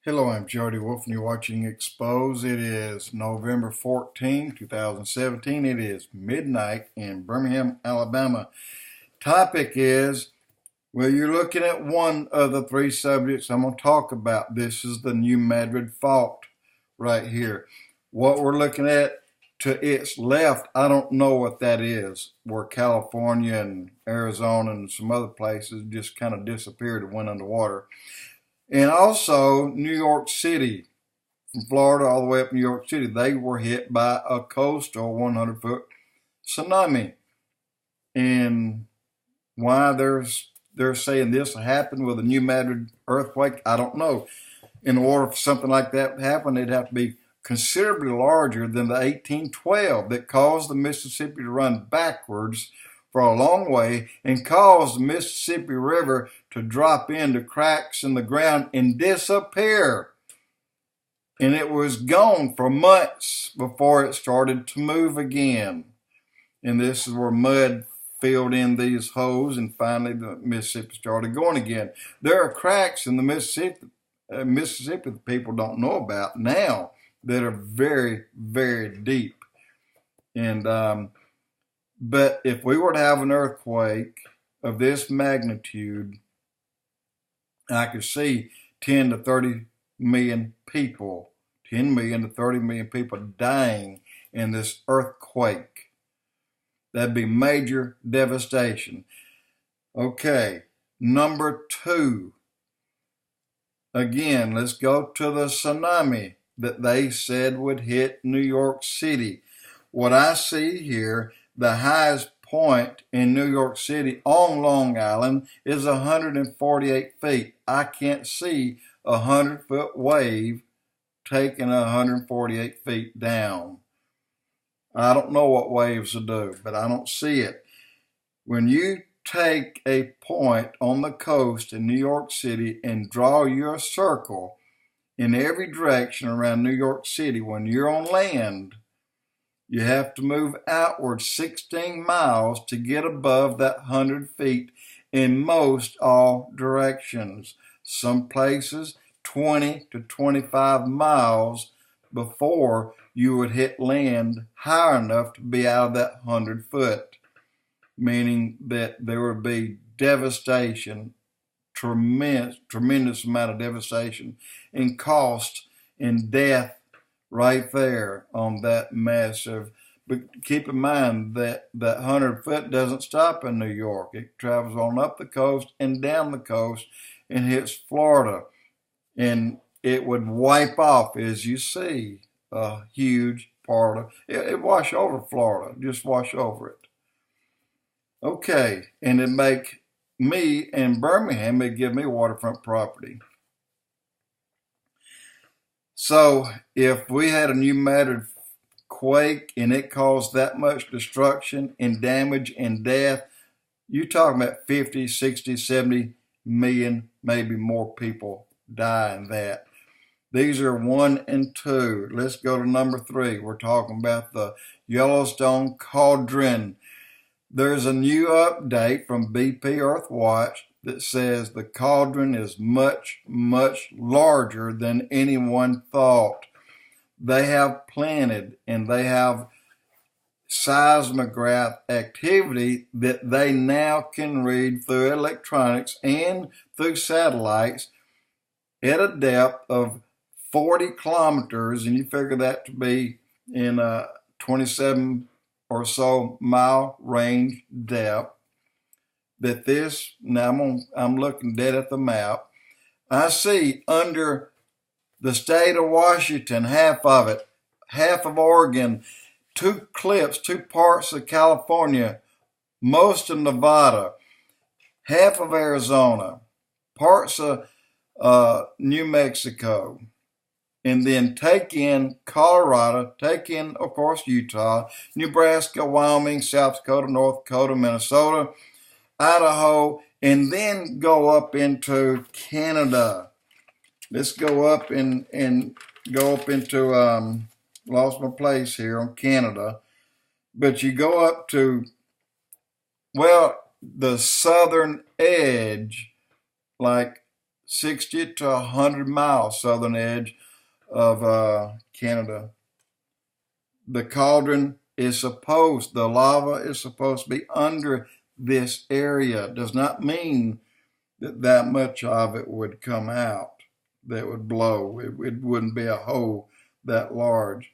Hello, I'm Jody Wolf, and you're watching Expoz. It is November 14, 2017. It is midnight in Birmingham, Alabama. Topic is, well, you're looking at one of the three subjects I'm going to talk about. This is the New Madrid Fault right here. What we're looking at to its left, I don't know what that is, where California and Arizona and some other places just kind of disappeared and went underwater. And also New York City, from Florida all the way up to New York City, they were hit by a coastal 100-foot tsunami. And why they're saying this happened with a New Madrid earthquake, I don't know. In order for something like that to happen, it'd have to be considerably larger than the 1812 that caused the Mississippi to run backwards for a long way and caused the Mississippi River to drop into cracks in the ground and disappear. And it was gone for months before it started to move again. And this is where mud filled in these holes, and finally the Mississippi started going again. There are cracks in the Mississippi that people don't know about now that are very, very deep. And but if we were to have an earthquake of this magnitude, I could see 10 to 30 million people, 10 million to 30 million people dying in this earthquake. That'd be major devastation. Okay, number two. Again, let's go to the tsunami that they said would hit New York City. What I see here, the highest point in New York City on Long Island is 148 feet. I can't see a 100-foot wave taking 148 feet down. I don't know what waves will do, but I don't see it. When you take a point on the coast in New York City and draw your circle in every direction around New York City, when you're on land, you have to move outward 16 miles to get above that 100 feet in most all directions. Some places 20 to 25 miles before you would hit land high enough to be out of that 100 foot, meaning that there would be devastation, tremendous amount of devastation and cost and death right there on that massive. But keep in mind that that 100 foot doesn't stop in New York. It travels on up the coast and down the coast and hits Florida. And it would wipe off, as you see, a huge part of it. It wash over Florida, just wash over it. Okay, and it make me in Birmingham, it give me waterfront property. So if we had a New Madrid quake and it caused that much destruction and damage and death, you're talking about 50, 60, 70 million, maybe more people die in that. These are 1 and 2. Let's go to number 3. We're talking about the Yellowstone cauldron. There's a new update from BP Earthwatch that says the cauldron is much, much larger than anyone thought. They have planted and they have seismograph activity that they now can read through electronics and through satellites at a depth of 40 kilometers, and you figure that to be in a 27 or so mile range depth. That this, now I'm looking dead at the map, I see under the state of Washington, half of it, half of Oregon, 2 clips, 2 parts of California, most of Nevada, half of Arizona, parts of New Mexico, and then take in Colorado, take in, of course, Utah, Nebraska, Wyoming, South Dakota, North Dakota, Minnesota, Idaho, and then go up into Canada. Let's go up and go up into, lost my place here on Canada, but you go up to, well, the southern edge, like 60 to 100 miles southern edge of Canada. The cauldron is supposed, the lava is supposed to be under this area. Does not mean that that much of it would come out, that would blow. It wouldn't be a hole that large.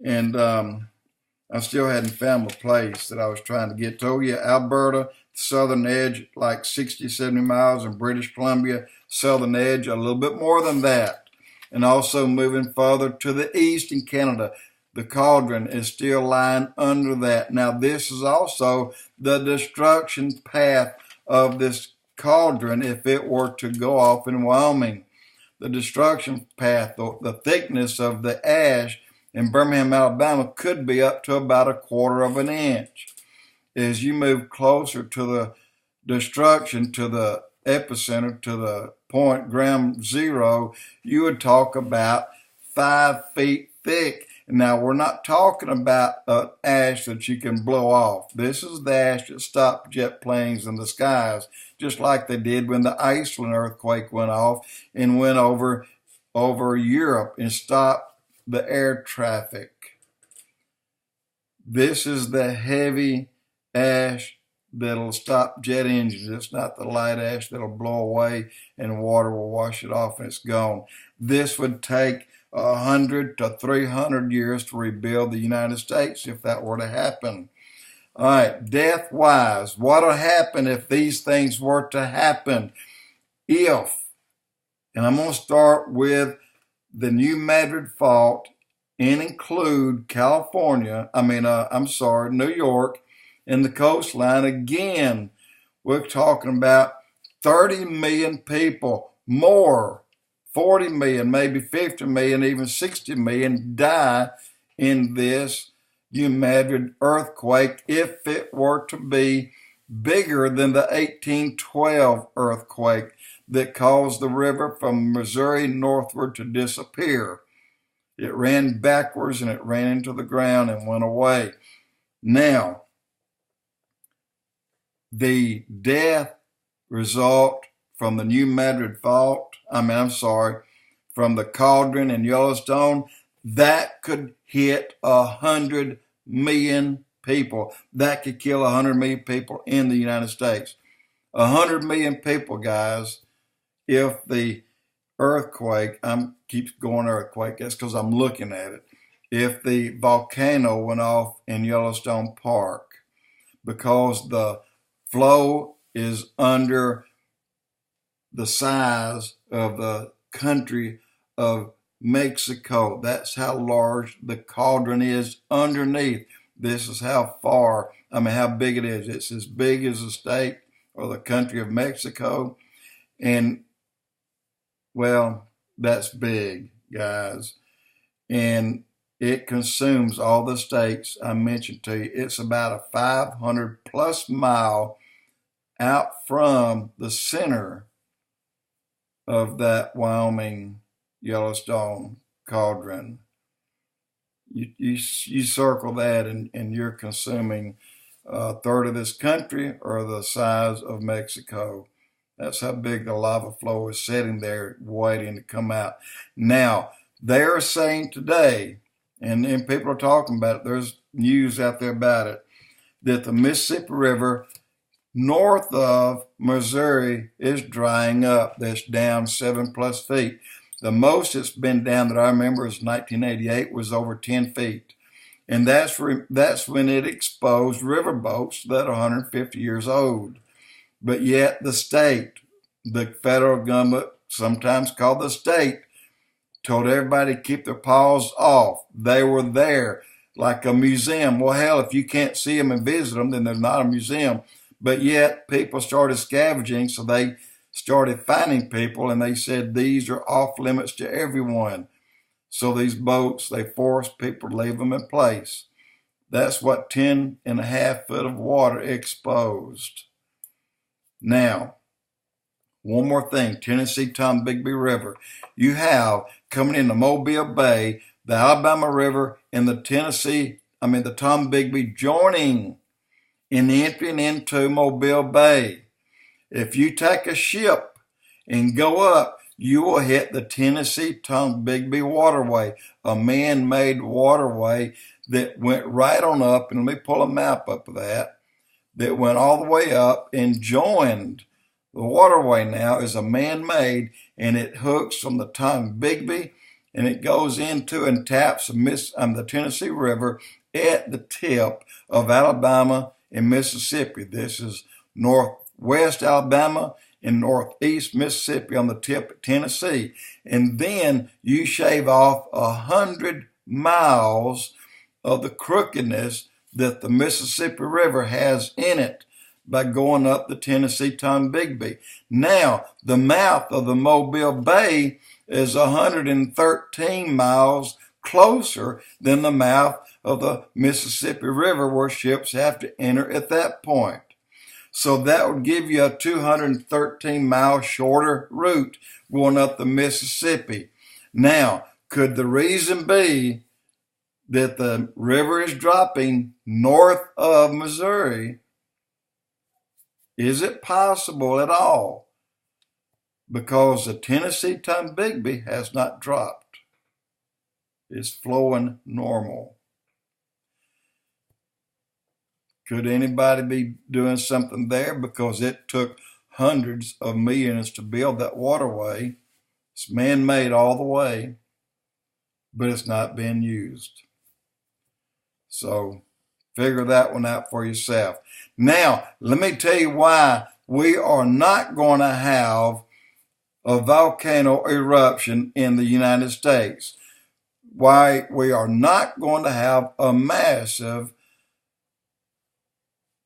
And I still hadn't found the place that I was trying to get to. Oh, yeah, Alberta, southern edge, like 60, 70 miles, and British Columbia, southern edge, a little bit more than that. And also moving further to the east in Canada, the cauldron is still lying under that. Now, this is also the destruction path of this cauldron if it were to go off in Wyoming. The destruction path, the thickness of the ash in Birmingham, Alabama, could be up to about 1/4 of an inch. As you move closer to the destruction, to the epicenter, to the point, ground zero, you would talk about 5 feet thick. Now, we're not talking about ash that you can blow off. This is the ash that stopped jet planes in the skies, just like they did when the Iceland earthquake went off and went over Europe and stopped the air traffic. This is the heavy ash that'll stop jet engines. It's not the light ash that'll blow away and water will wash it off and it's gone. This would take 100 to 300 years to rebuild the United States if that were to happen. All right, death-wise, what will happen if these things were to happen? And I'm going to start with the New Madrid fault and include New York and the coastline. Again, we're talking about 30 million people, more, 40 million, maybe 50 million, even 60 million die in this New Madrid earthquake if it were to be bigger than the 1812 earthquake that caused the river from Missouri northward to disappear. It ran backwards and it ran into the ground and went away. Now, the death result from the New Madrid fault, from the cauldron in Yellowstone, that could hit 100 million people. That could kill 100 million people in the United States. 100 million people, guys, if the earthquake, keeps going earthquake, that's because I'm looking at it. If the volcano went off in Yellowstone Park, because the flow is under the size of the country of Mexico. That's how large the cauldron is underneath. This is how big it is. It's as big as the state or the country of Mexico. And, well, that's big, guys. And it consumes all the states I mentioned to you. It's about a 500 plus mile out from the center of that Wyoming Yellowstone cauldron. You circle that and you're consuming 1/3 of this country or the size of Mexico. That's how big the lava flow is sitting there waiting to come out. Now, they're saying today, and people are talking about it, there's news out there about it, that the Mississippi River north of Missouri is drying up. That's down 7+ feet. The most it's been down that I remember is 1988 was over 10 feet. And that's when it exposed riverboats that are 150 years old. But yet the state, the federal government, sometimes called the state, told everybody to keep their paws off. They were there like a museum. Well, hell, if you can't see them and visit them, then they're not a museum. But yet people started scavenging, so they started finding people, and they said these are off limits to everyone. So these boats, they forced people to leave them in place. That's what 10.5 foot of water exposed. Now, one more thing, Tennessee Tombigbee River. You have coming into Mobile Bay, the Alabama River and the Tombigbee joining and entering into Mobile Bay. If you take a ship and go up, you will hit the Tennessee-Tombigbee waterway, a man-made waterway that went right on up, and let me pull a map up of that went all the way up and joined. The waterway now is a man-made, and it hooks from the Tombigbee, and it goes into and taps the Tennessee River at the tip of Alabama and Mississippi. This is northwest Alabama and northeast Mississippi on the tip of Tennessee. And then you shave off 100 miles of the crookedness that the Mississippi River has in it by going up the Tennessee-Tombigbee. Now, the mouth of the Mobile Bay is 113 miles closer than the mouth of the Mississippi River, where ships have to enter at that point. So that would give you a 213 mile shorter route going up the Mississippi. Now, could the reason be that the river is dropping north of Missouri? Is it possible at all? Because the Tennessee-Tombigbee has not dropped. It's flowing normal. Could anybody be doing something there? Because it took hundreds of millions to build that waterway. It's man-made all the way, but it's not being used. So figure that one out for yourself. Now, let me tell you why we are not going to have a volcano eruption in the United States. Why we are not going to have a massive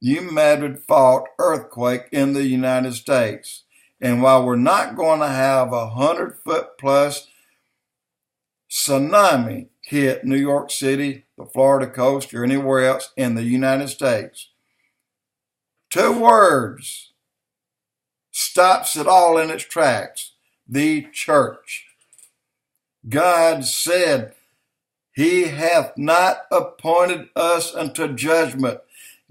Madrid fault earthquake in the United States. And why we're not going to have a 100-foot plus tsunami hit New York City, the Florida coast, or anywhere else in the United States. 2 words stops it all in its tracks: the church. God said, He hath not appointed us unto judgment.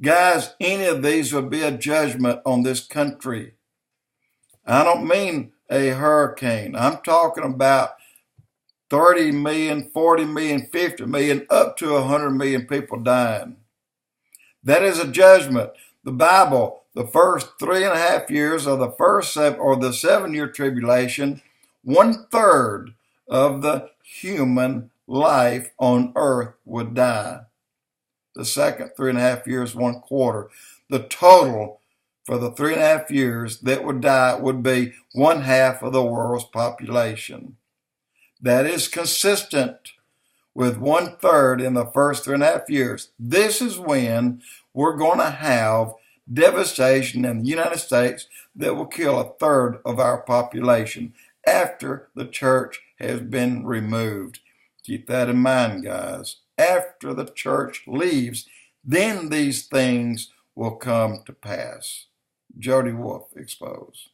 Guys, any of these would be a judgment on this country. I don't mean a hurricane. I'm talking about 30 million, 40 million, 50 million, up to 100 million people dying. That is a judgment. The Bible, the first 3.5 years of the first 7-year tribulation, 1/3 of the human life on earth would die. The second 3.5 years, 1/4. The total for the 3.5 years that would die would be 1/2 of the world's population. That is consistent with 1/3 in the first 3.5 years. This is when we're going to have devastation in the United States that will kill 1/3 of our population after the church has been removed. Keep that in mind, guys. After the church leaves, then these things will come to pass. Jody Wolf, Expoz.